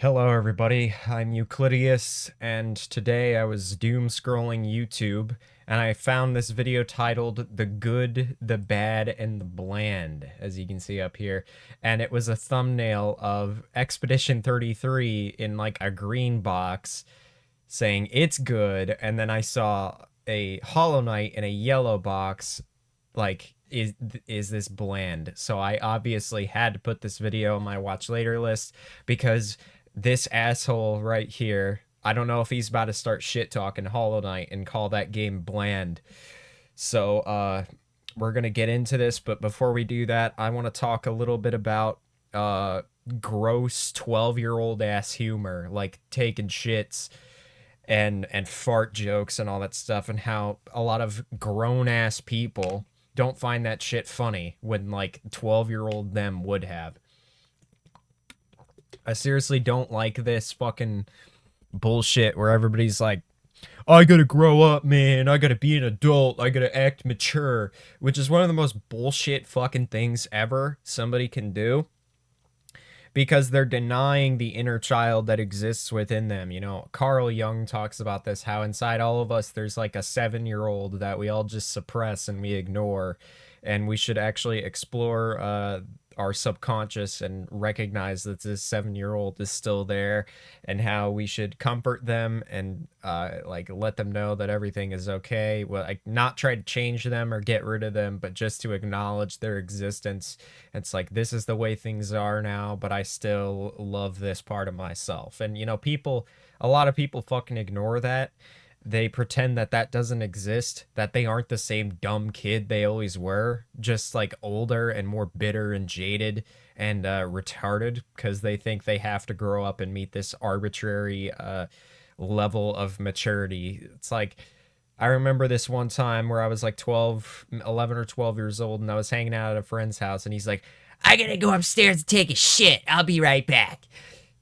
Hello, everybody. I'm Euclideus, and today I was doom scrolling YouTube and I found this video titled The Good, the Bad, and the Bland, as you can see up here. And it was a thumbnail of Expedition 33 in like a green box saying it's good, and then I saw a Hollow Knight in a yellow box like is this bland. So I obviously had to put this video on my watch later list because this asshole right here, I don't know if he's about to start shit talking Hollow Knight and call that game bland. So we're gonna get into this, but before we do that, I want to talk a little bit about gross 12-year-old ass humor, like taking shits and fart jokes and all that stuff, and how a lot of grown ass people don't find that shit funny when like 12-year-old them would have. I seriously don't like this fucking bullshit where everybody's like, I gotta grow up, man. I gotta be an adult. I gotta act mature, which is one of the most bullshit fucking things ever somebody can do because they're denying the inner child that exists within them. You know, Carl Jung talks about this, how inside all of us there's like a 7-year-old that we all just suppress and we ignore, and we should actually explore our subconscious and recognize that this 7-year-old is still there, and how we should comfort them and like let them know that everything is okay. Well, like not try to change them or get rid of them, but just to acknowledge their existence. It's like, this is the way things are now, but I still love this part of myself. And you know, a lot of people fucking ignore that. They pretend that that doesn't exist, that they aren't the same dumb kid they always were, just like older and more bitter and jaded and retarded, because they think they have to grow up and meet this arbitrary level of maturity. It's like, I remember this one time where I was like 11 or 12 years old, and I was hanging out at a friend's house, and he's like, I gotta go upstairs and take a shit. I'll be right back.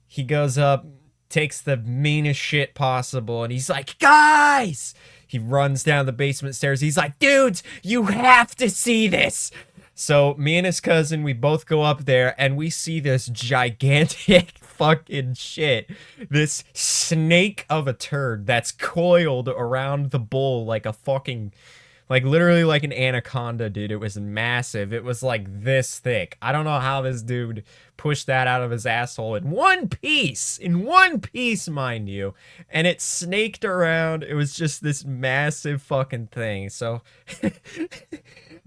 He goes up, takes the meanest shit possible, and he's like, guys! He runs down the basement stairs. He's like, dudes, you have to see this. So me and his cousin, we both go up there, and we see this gigantic fucking shit. This snake of a turd that's coiled around the bowl like a fucking, like literally like an anaconda, dude. It was massive. It was like this thick. I don't know how this dude pushed that out of his asshole in one piece, mind you. And it snaked around. It was just this massive fucking thing. So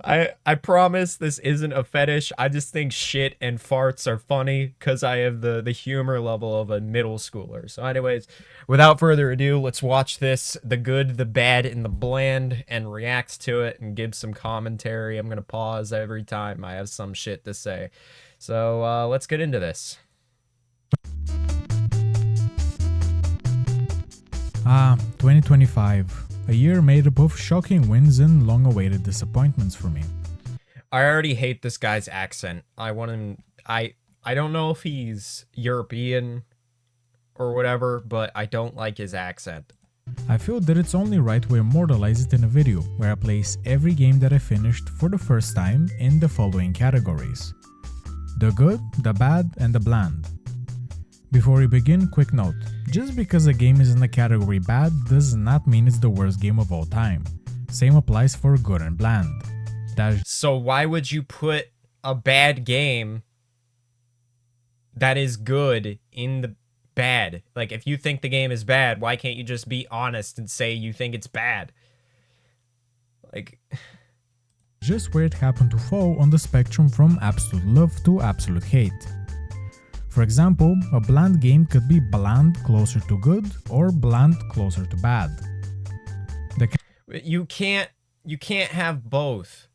I promise this isn't a fetish. I just think shit and farts are funny because I have the humor level of a middle schooler. So anyways, without further ado, let's watch this, The Good, the Bad, and the Bland, and react to it and give some commentary. I'm gonna pause every time I have some shit to say. So let's get into this. 2025. A year made up of shocking wins and long-awaited disappointments for me. I already hate this guy's accent. I want him. I don't know if he's European or whatever, but I don't like his accent. I feel that it's only right we immortalize it in a video, where I place every game that I finished for the first time in the following categories: the good, the bad, and the bland. Before we begin, quick note: just because a game is in the category bad does not mean it's the worst game of all time. Same applies for good and bland. So why would you put a bad game that is good in the bad? Like, if you think the game is bad, why can't you just be honest and say you think it's bad? Like, just where it happened to fall on the spectrum from absolute love to absolute hate. For example, a bland game could be bland closer to good or bland closer to bad. you can't have both.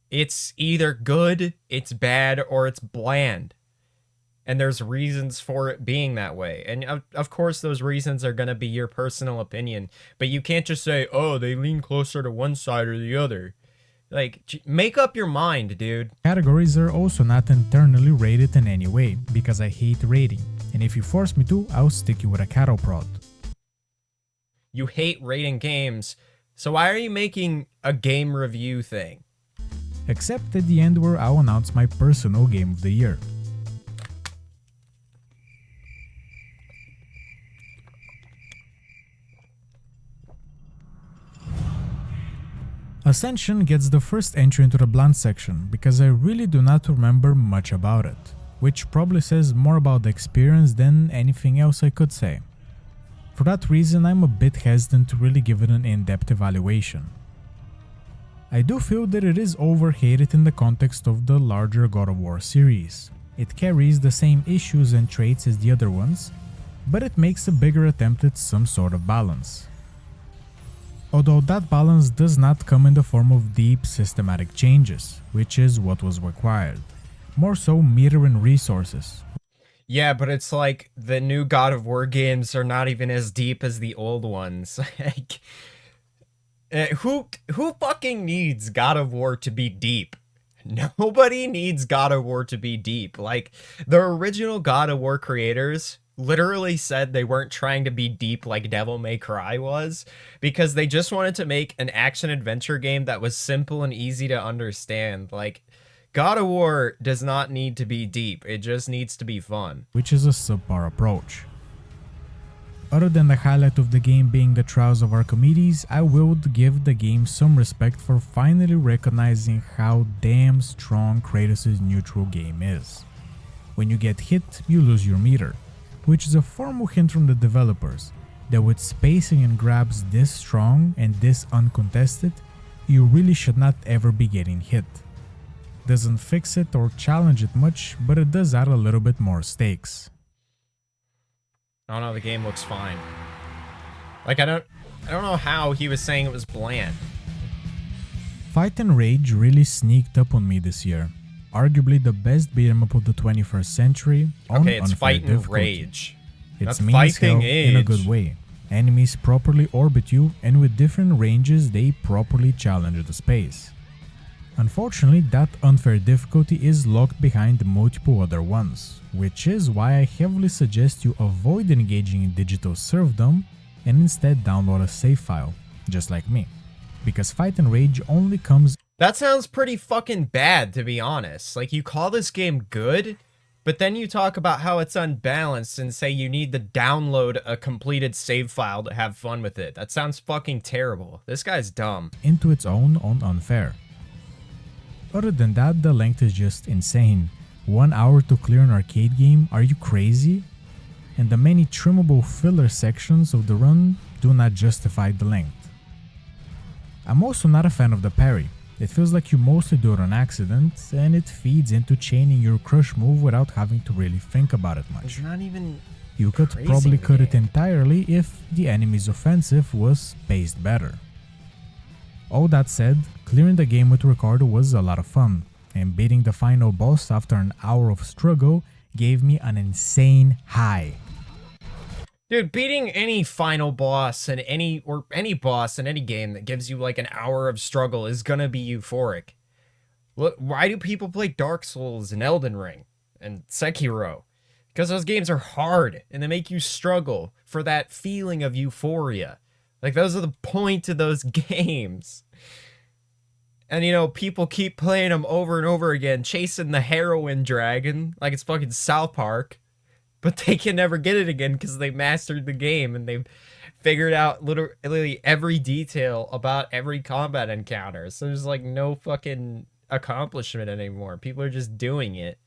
It's either good, it's bad, or it's bland. And there's reasons for it being that way. And of course those reasons are going to be your personal opinion, but you can't just say, oh, they lean closer to one side or the other. Like, make up your mind, dude. Categories are also not internally rated in any way, because I hate rating, and if you force me to, I'll stick you with a cattle prod. You hate rating games, so why are you making a game review thing? Except at the end where I'll announce my personal game of the year. Ascension gets the first entry into the bland section because I really do not remember much about it, which probably says more about the experience than anything else I could say. For that reason, I'm a bit hesitant to really give it an in-depth evaluation. I do feel that it is overhated in the context of the larger God of War series. It carries the same issues and traits as the other ones, but it makes a bigger attempt at some sort of balance. Although that balance does not come in the form of deep systematic changes, which is what was required. More so meter and resources. Yeah, but it's like the new God of War games are not even as deep as the old ones. Like, who fucking needs God of War to be deep? Nobody needs God of War to be deep. Like, the original God of War creators literally said they weren't trying to be deep like Devil May Cry was, because they just wanted to make an action-adventure game that was simple and easy to understand. Like, God of War does not need to be deep, it just needs to be fun. Which is a subpar approach. Other than the highlight of the game being the Trials of Archimedes, I would give the game some respect for finally recognizing how damn strong Kratos' neutral game is. When you get hit, you lose your meter, which is a formal hint from the developers that with spacing and grabs this strong and this uncontested, you really should not ever be getting hit. Doesn't fix it or challenge it much, but it does add a little bit more stakes. I don't know, the game looks fine. Like, I don't know how he was saying it was bland. Fight and Rage really sneaked up on me this year. Arguably the best beat 'em up of the 21st century on Okay, it's unfair Fight and difficulty. Rage. It's Not mean as hell Fighting in a Age. good way. Enemies properly orbit you, and with different ranges they properly challenge the space. Unfortunately, that unfair difficulty is locked behind multiple other ones, which is why I heavily suggest you avoid engaging in digital serfdom and instead download a save file, just like me. Because Fight and Rage only comes. That sounds pretty fucking bad, to be honest. Like, you call this game good, but then you talk about how it's unbalanced and say you need to download a completed save file to have fun with it. That sounds fucking terrible. This guy's dumb. Into its own on unfair. Other than that, the length is just insane. 1 hour to clear an arcade game, are you crazy? And the many trimmable filler sections of the run do not justify the length. I'm also not a fan of the parry. It feels like you mostly do it on accident, and it feeds into chaining your crush move without having to really think about it much. It's not even. You could crazy probably in the cut it game. entirely if the enemy's offensive was paced better. All that said, clearing the game with Ricardo was a lot of fun, and beating the final boss after an hour of struggle gave me an insane high. Dude, beating any final boss in any boss in any game that gives you like an hour of struggle is gonna be euphoric. Look, why do people play Dark Souls and Elden Ring and Sekiro? Because those games are hard and they make you struggle for that feeling of euphoria. Like, those are the point of those games. And, you know, people keep playing them over and over again, chasing the heroin dragon like it's fucking South Park. But they can never get it again because they mastered the game and they've figured out literally every detail about every combat encounter. So there's like no fucking accomplishment anymore. People are just doing it.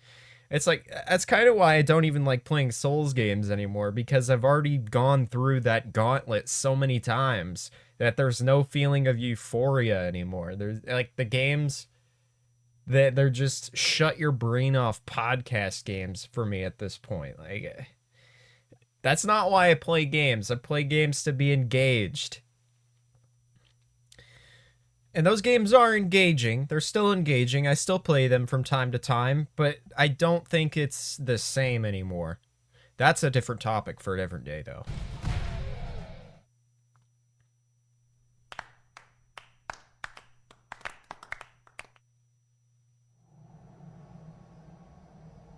It's like, that's kind of why I don't even like playing Souls games anymore, because I've already gone through that gauntlet so many times that there's no feeling of euphoria anymore. There's like the games that they're just shut your brain off podcast games for me at this point. Like, that's not why I play games. I play games to be engaged. And those games are engaging. They're still engaging. I still play them from time to time, but I don't think it's the same anymore. That's a different topic for a different day, though.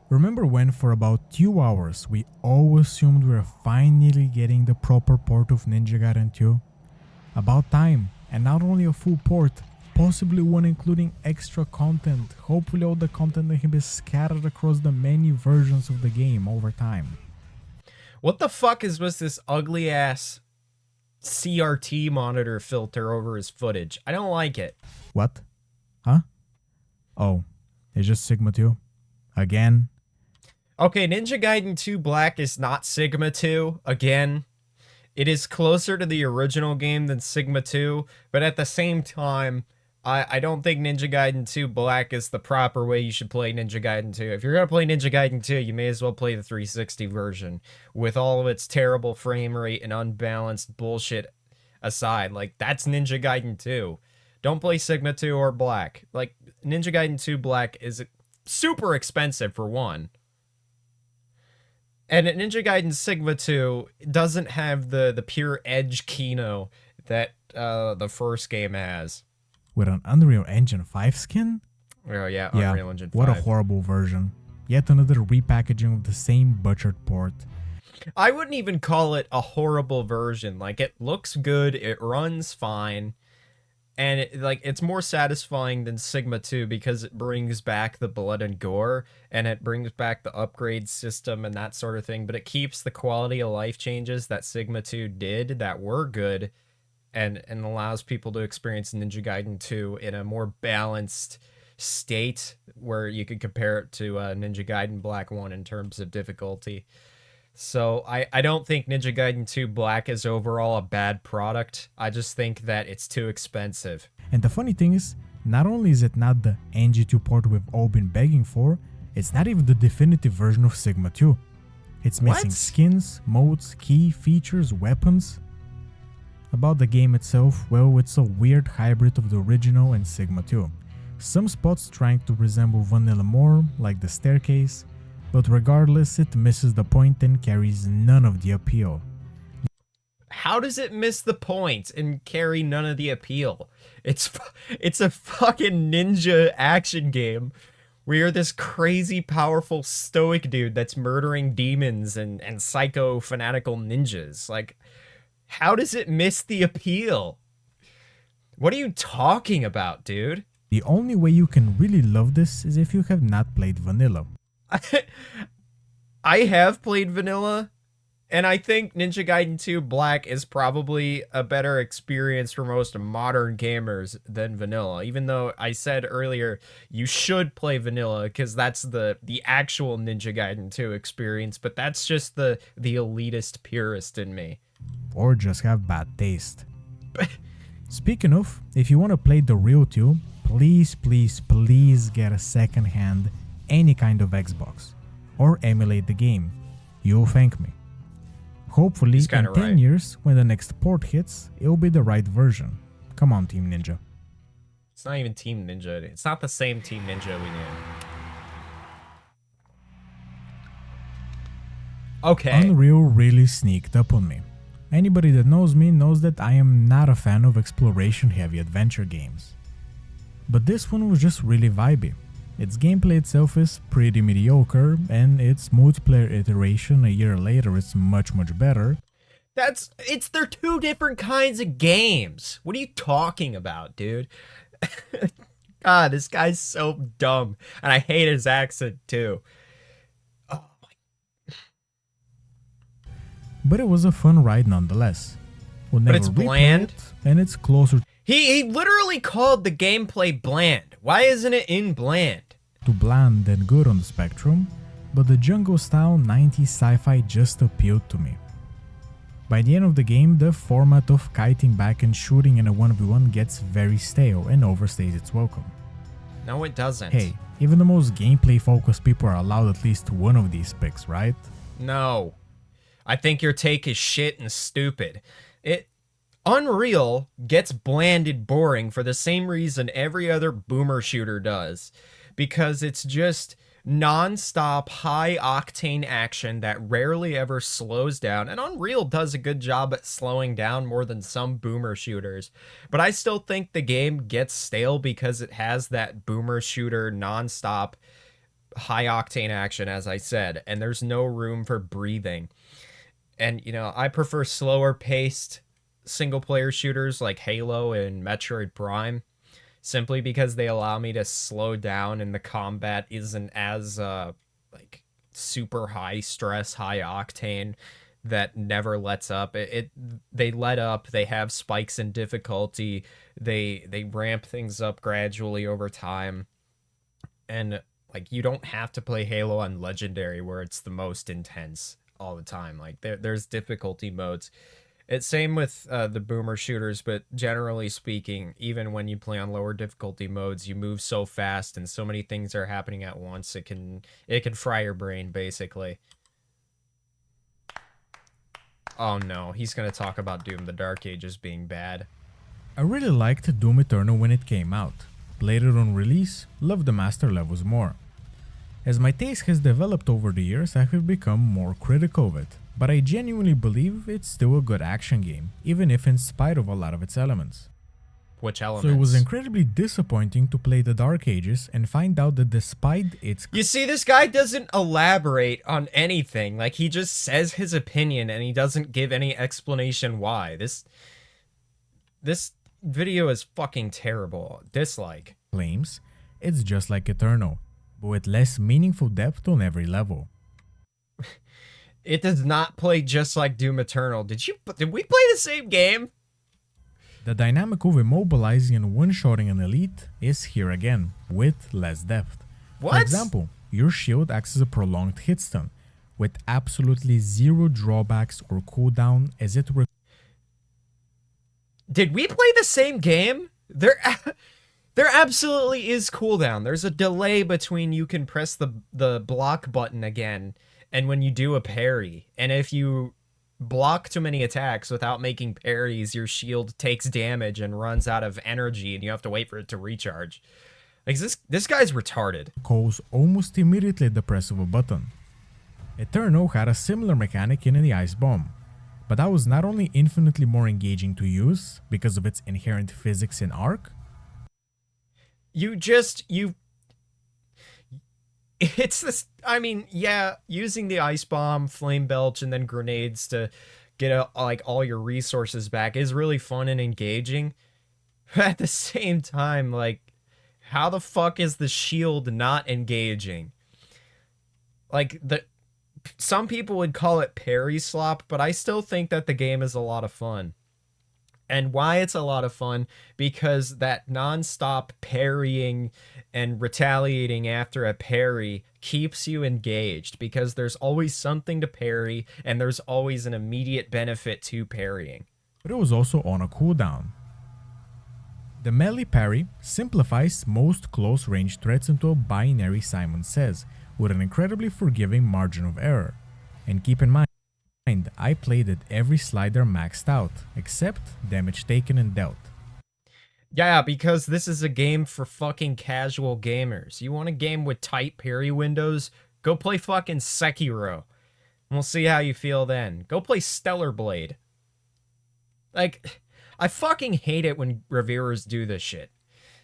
Remember when for about 2 hours we all assumed we were finally getting the proper port of Ninja Gaiden 2? About time, and not only a full port, possibly one including extra content. Hopefully all the content can be scattered across the many versions of the game over time. What the fuck was this ugly ass CRT monitor filter over his footage. I don't like it. What? Huh? Oh, it's just Sigma 2? Again? Okay, Ninja Gaiden 2 Black is not Sigma 2. Again, it is closer to the original game than Sigma 2, but at the same time, I don't think Ninja Gaiden 2 Black is the proper way you should play Ninja Gaiden 2. If you're going to play Ninja Gaiden 2, you may as well play the 360 version with all of its terrible frame rate and unbalanced bullshit aside. Like, that's Ninja Gaiden 2. Don't play Sigma 2 or Black. Like, Ninja Gaiden 2 Black is super expensive for one. And Ninja Gaiden Sigma 2 doesn't have the pure edge Kino that the first game has. With an Unreal Engine 5 skin? Oh yeah, Unreal Engine 5. What a horrible version. Yet another repackaging of the same butchered port. I wouldn't even call it a horrible version. Like, it looks good, it runs fine, and it's more satisfying than Sigma 2 because it brings back the blood and gore, and it brings back the upgrade system and that sort of thing, but it keeps the quality of life changes that Sigma 2 did that were good, and allows people to experience Ninja Gaiden 2 in a more balanced state where you could compare it to Ninja Gaiden Black 1 in terms of difficulty. So I don't think Ninja Gaiden 2 Black is overall a bad product. I just think that it's too expensive. And the funny thing is, not only is it not the NG2 port we've all been begging for, it's not even the definitive version of Sigma 2. It's missing skins, modes, key features, weapons. About the game itself, well, it's a weird hybrid of the original and Sigma 2. Some spots trying to resemble vanilla more, like the staircase, but regardless, it misses the point and carries none of the appeal. How does it miss the point and carry none of the appeal? It's a fucking ninja action game where you're this crazy powerful stoic dude that's murdering demons and psycho fanatical ninjas. Like, how does it miss the appeal? What are you talking about, dude? The only way you can really love this is if you have not played vanilla. I have played vanilla, and I think Ninja Gaiden 2 Black is probably a better experience for most modern gamers than vanilla, even though I said earlier you should play vanilla because that's the actual Ninja Gaiden 2 experience, but that's just the elitist purist in me. Or just have bad taste. Speaking of, if you want to play the real 2, please get a second hand any kind of Xbox, or emulate the game. You'll thank me. Hopefully in 10 years, when the next port hits, it'll be the right version. Come on, Team Ninja. It's not even Team Ninja. It's not the same Team Ninja we knew. Okay. Unreal really sneaked up on me. Anybody that knows me knows that I am not a fan of exploration-heavy adventure games. But this one was just really vibey. Its gameplay itself is pretty mediocre, and its multiplayer iteration a year later is much better. They're two different kinds of games. What are you talking about, dude? God, this guy's so dumb, and I hate his accent too. Oh my. But it was a fun ride nonetheless. We'll never but it's bland, and it's closer. He literally called the gameplay bland. Why isn't it in bland? To bland and good on the spectrum, but the jungle style 90s sci-fi just appealed to me. By the end of the game, the format of kiting back and shooting in a 1v1 gets very stale and overstays its welcome. No, it doesn't. Hey, even the most gameplay focused people are allowed at least one of these picks, right? No. I think your take is shit and stupid. Unreal gets blanded boring for the same reason every other boomer shooter does. Because it's just non-stop, high-octane action that rarely ever slows down. And Unreal does a good job at slowing down more than some boomer shooters. But I still think the game gets stale because it has that boomer shooter non-stop, high-octane action, as I said. And there's no room for breathing. And, I prefer slower-paced single-player shooters like Halo and Metroid Prime, simply because they allow me to slow down and the combat isn't as, super high stress, high octane. that never lets up. They let up, they have spikes in difficulty, they ramp things up gradually over time. And like you don't have to play Halo on legendary where it's the most intense all the time. Like there's difficulty modes. It's same with the boomer shooters, but generally speaking, even when you play on lower difficulty modes, you move so fast and so many things are happening at once. It can fry your brain basically. Oh no, he's gonna talk about Doom the Dark Ages being bad. I really liked Doom Eternal when it came out. Played it on release, loved the master levels more. As my taste has developed over the years, I have become more critical of it, but I genuinely believe it's still a good action game, even if in spite of a lot of its elements. Which elements? So it was incredibly disappointing to play the Dark Ages and find out that despite its... You see, this guy doesn't elaborate on anything. Like, he just says his opinion and he doesn't give any explanation why. This video is fucking terrible. Dislike. Claims, it's just like Eternal, but with less meaningful depth on every level. It does not play just like Doom Eternal. Did we play the same game? The dynamic of immobilizing and one-shotting an elite is here again, with less depth. What? For example, your shield acts as a prolonged hit stun, with absolutely zero drawbacks or cooldown as it Did we play the same game? There absolutely is cooldown. There's a delay between you can press the block button again and when you do a parry. And if you block too many attacks without making parries, your shield takes damage and runs out of energy and you have to wait for it to recharge. Like this guy's retarded. calls almost immediately at the press of a button. Eternal had a similar mechanic in the Ice Bomb, but that was not only infinitely more engaging to use because of its inherent physics in arc, it's this, I mean, yeah, using the ice bomb, flame belch, and then grenades to get like all your resources back is really fun and engaging. But at the same time, like, how the fuck is the shield not engaging? Like, some people would call it parry slop, but I still think that the game is a lot of fun. And why it's a lot of fun, because that non-stop parrying and retaliating after a parry keeps you engaged, because there's always something to parry and there's always an immediate benefit to parrying. but it was also on a cooldown. The melee parry simplifies most close-range threats into a binary Simon Says, with an incredibly forgiving margin of error. And keep in mind, I played it every slider maxed out, except damage taken and dealt. Yeah, because this is a game for fucking casual gamers. You want a game with tight parry windows? Go play fucking Sekiro. We'll see how you feel then. Go play Stellar Blade. Like, I fucking hate it when reviewers do this shit.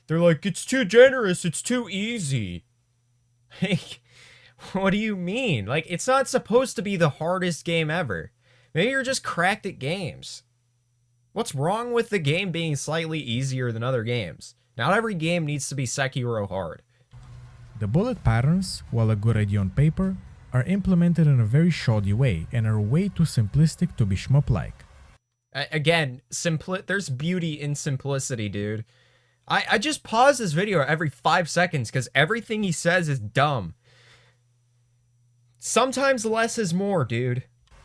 They're like, it's too generous, it's too easy. Like, what do you mean? Like, it's not supposed to be the hardest game ever. Maybe you're just cracked at games. What's wrong with the game being slightly easier than other games? Not every game needs to be Sekiro hard. The bullet patterns, while a good idea on paper, are implemented in a very shoddy way and are way too simplistic to be shmup-like. Again, there's beauty in simplicity, dude. I just pause this video every 5 seconds because everything he says is dumb. Sometimes less is more, dude.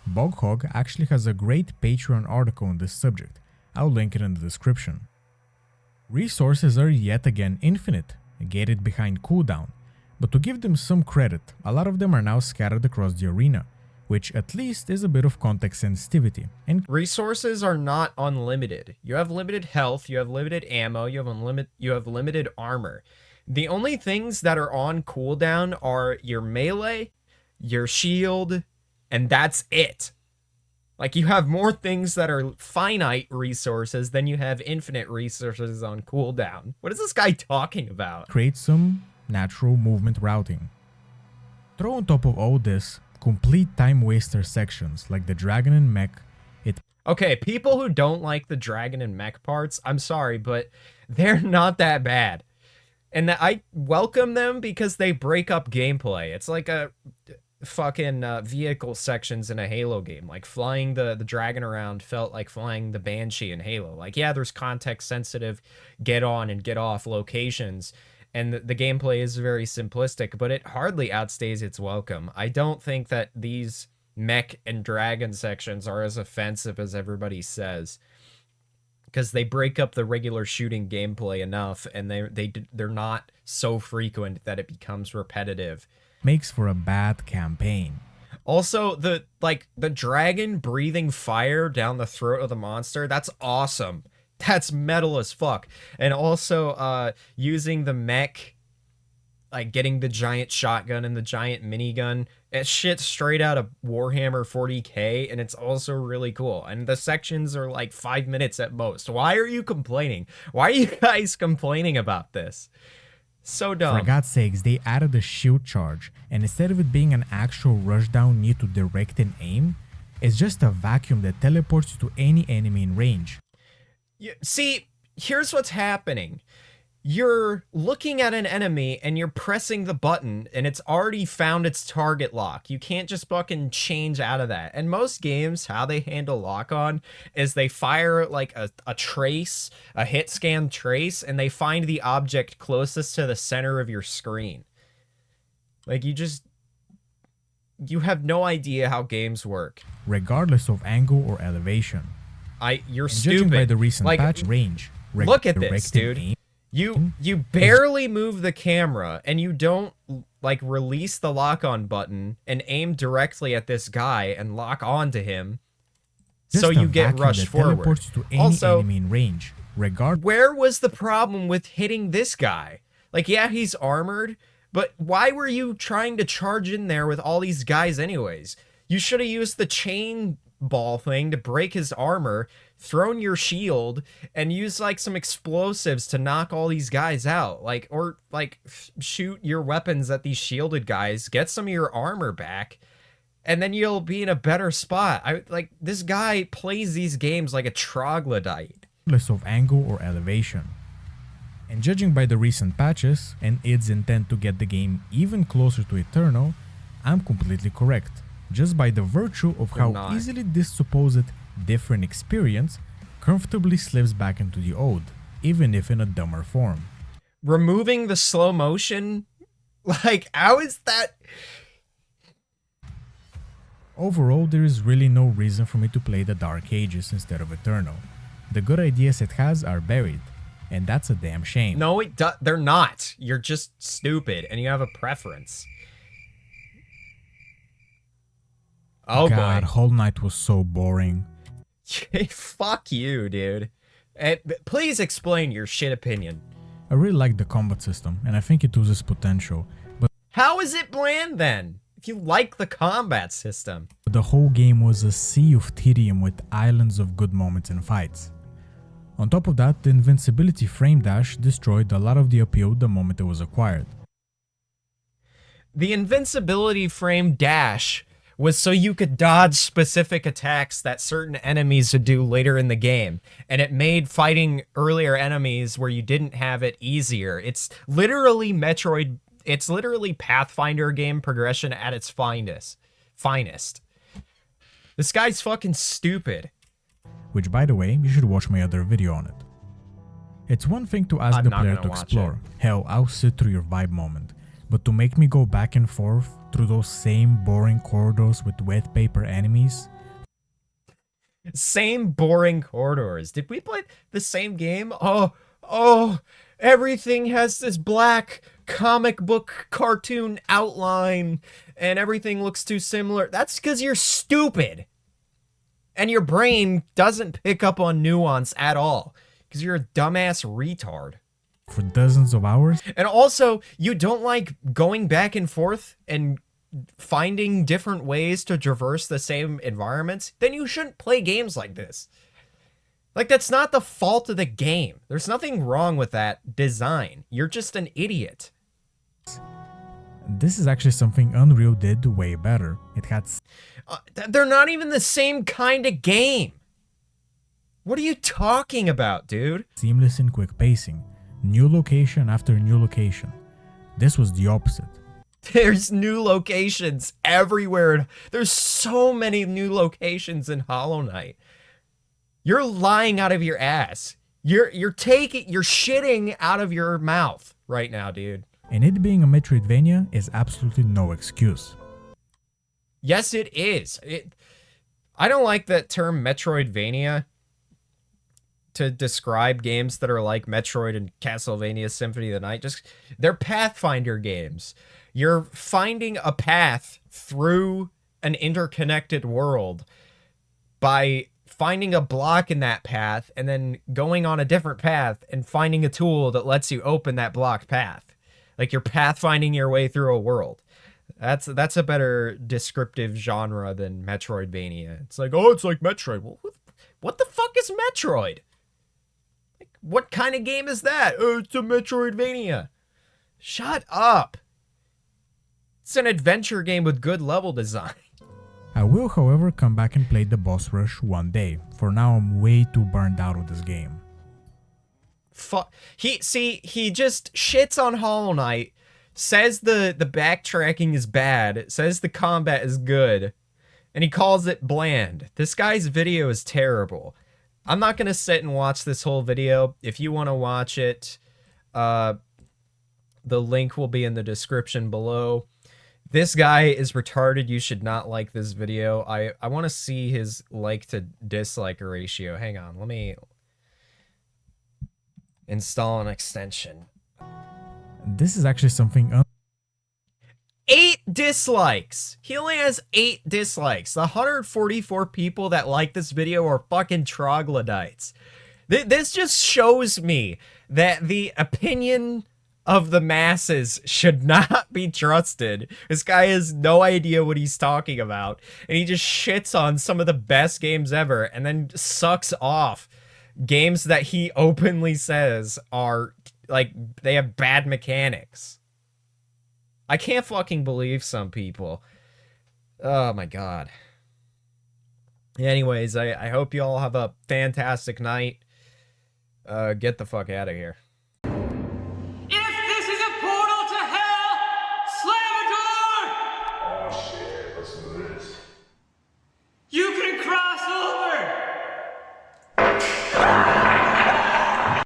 Boghog actually has a great Patreon article on this subject. I'll link it in the description. Resources are yet again infinite, gated behind cooldown, but to give them some credit, a lot of them are now scattered across the arena, which at least is a bit of context sensitivity. And resources are not unlimited. You have limited health, you have limited ammo, you have limited armor. The only things that are on cooldown are your melee, your shield, and that's it. Like, you have more things that are finite resources than you have infinite resources on cooldown. What is this guy talking about? create some natural movement routing. Throw on top of all this complete time waster sections like the dragon and mech. Okay, people who don't like the dragon and mech parts, I'm sorry, but they're not that bad. And I welcome them because they break up gameplay. It's like fucking vehicle sections in a Halo game. Like flying the dragon around felt like flying the Banshee in Halo. Like, yeah, there's context sensitive get on and get off locations, and the gameplay is very simplistic, but it hardly outstays its welcome. I don't think that these mech and dragon sections are as offensive as everybody says, because they break up the regular shooting gameplay enough, and they're not so frequent that it becomes repetitive. Makes for a bad campaign. Also, the dragon breathing fire down the throat of the monster, that's awesome. That's metal as fuck. And also using the mech, like getting the giant shotgun and the giant minigun, it's shit straight out of Warhammer 40k, and it's also really cool. And the sections are like 5 minutes at most. Why are you complaining? Why are you guys complaining about this? So dumb. For God's sakes, they added a shield charge, and instead of it being an actual rushdown need to direct and aim, it's just a vacuum that teleports you to any enemy in range. See, here's what's happening. You're looking at an enemy and you're pressing the button and it's already found its target lock. You can't just fucking change out of that. And most games, how they handle lock on is they fire like a trace, a hit scan trace, and they find the object closest to the center of your screen. Like, you have no idea how games work. Regardless of angle or elevation. You're and stupid. Judging by the recent like, patch range. Look at this, dude. Aim, you barely move the camera and you don't like release the lock on button and aim directly at this guy and lock on to him. So you get rushed forward. To any also, enemy in range, where was the problem with hitting this guy? Like, yeah, he's armored, but why were you trying to charge in there with all these guys anyways? You should have used the chain ball thing to break his armor, thrown your shield, and use like some explosives to knock all these guys out. Or shoot your weapons at these shielded guys, get some of your armor back, and then you'll be in a better spot. This guy plays these games like a troglodyte. Regardless of angle or elevation. And judging by the recent patches and its intent to get the game even closer to Eternal, I'm completely correct. Just by the virtue of how easily this supposed different experience comfortably slips back into the old, even if in a dumber form. Removing the slow motion? Like, how is that? Overall, there is really no reason for me to play the Dark Ages instead of Eternal. The good ideas it has are buried, and that's a damn shame. No, they're not. You're just stupid, and you have a preference. Oh God, boy. Whole Knight was so boring. Fuck you, dude. And please explain your shit opinion. I really like the combat system, and I think it loses potential, but how is it bland then? If you like the combat system. The whole game was a sea of tedium with islands of good moments and fights. On top of that, the invincibility frame dash destroyed a lot of the appeal the moment it was acquired. The invincibility frame dash was so you could dodge specific attacks that certain enemies would do later in the game, and it made fighting earlier enemies where you didn't have it easier. It's literally it's literally Pathfinder game progression at its finest. This guy's fucking stupid. Which, by the way, you should watch my other video on it. It's one thing to ask the player to explore, hell, I'll sit through your vibe moment, but to make me go back and forth through those same boring corridors with wet paper enemies? Same boring corridors. Did we play the same game? Oh, everything has this black comic book cartoon outline and everything looks too similar. That's because you're stupid. And your brain doesn't pick up on nuance at all because you're a dumbass retard. For dozens of hours. And also, you don't like going back and forth and finding different ways to traverse the same environments, then you shouldn't play games like this. Like, that's not the fault of the game. There's nothing wrong with that design. You're just an idiot. This is actually something Unreal did way better. It had... they're not even the same kind of game. What are you talking about, dude? Seamless and quick pacing. New location after new location. This was the opposite. There's new locations everywhere. There's so many new locations in Hollow Knight. You're lying out of your ass. You're shitting out of your mouth right now, dude. And it being a Metroidvania is absolutely no excuse. Yes, it is. I don't like that term Metroidvania to describe games that are like Metroid and Castlevania Symphony of the Night. Just they're Pathfinder games. You're finding a path through an interconnected world by finding a block in that path and then going on a different path and finding a tool that lets you open that blocked path. Like you're pathfinding your way through a world. That's a better descriptive genre than Metroidvania. It's like, oh, it's like Metroid. Well, what the fuck is Metroid? Like, what kind of game is that? Oh, it's a Metroidvania. Shut up. It's an adventure game with good level design. I will, however, come back and play the boss rush one day. For now, I'm way too burned out of this game. He just shits on Hollow Knight, says the backtracking is bad, says the combat is good, and he calls it bland. This guy's video is terrible. I'm not going to sit and watch this whole video. If you want to watch it, the link will be in the description below. This guy is retarded. You should not like this video. I want to see his like to dislike ratio. Hang on. Let me install an extension. This is actually something 8 dislikes. He only has 8 dislikes. The 144 people that like this video are fucking troglodytes. This just shows me that the opinion of the masses should not be trusted. This guy has no idea what he's talking about, and he just shits on some of the best games ever and then sucks off games that he openly says are like they have bad mechanics. I can't fucking believe some people. Oh my god. Anyways, I hope you all have a fantastic night. Get the fuck out of here.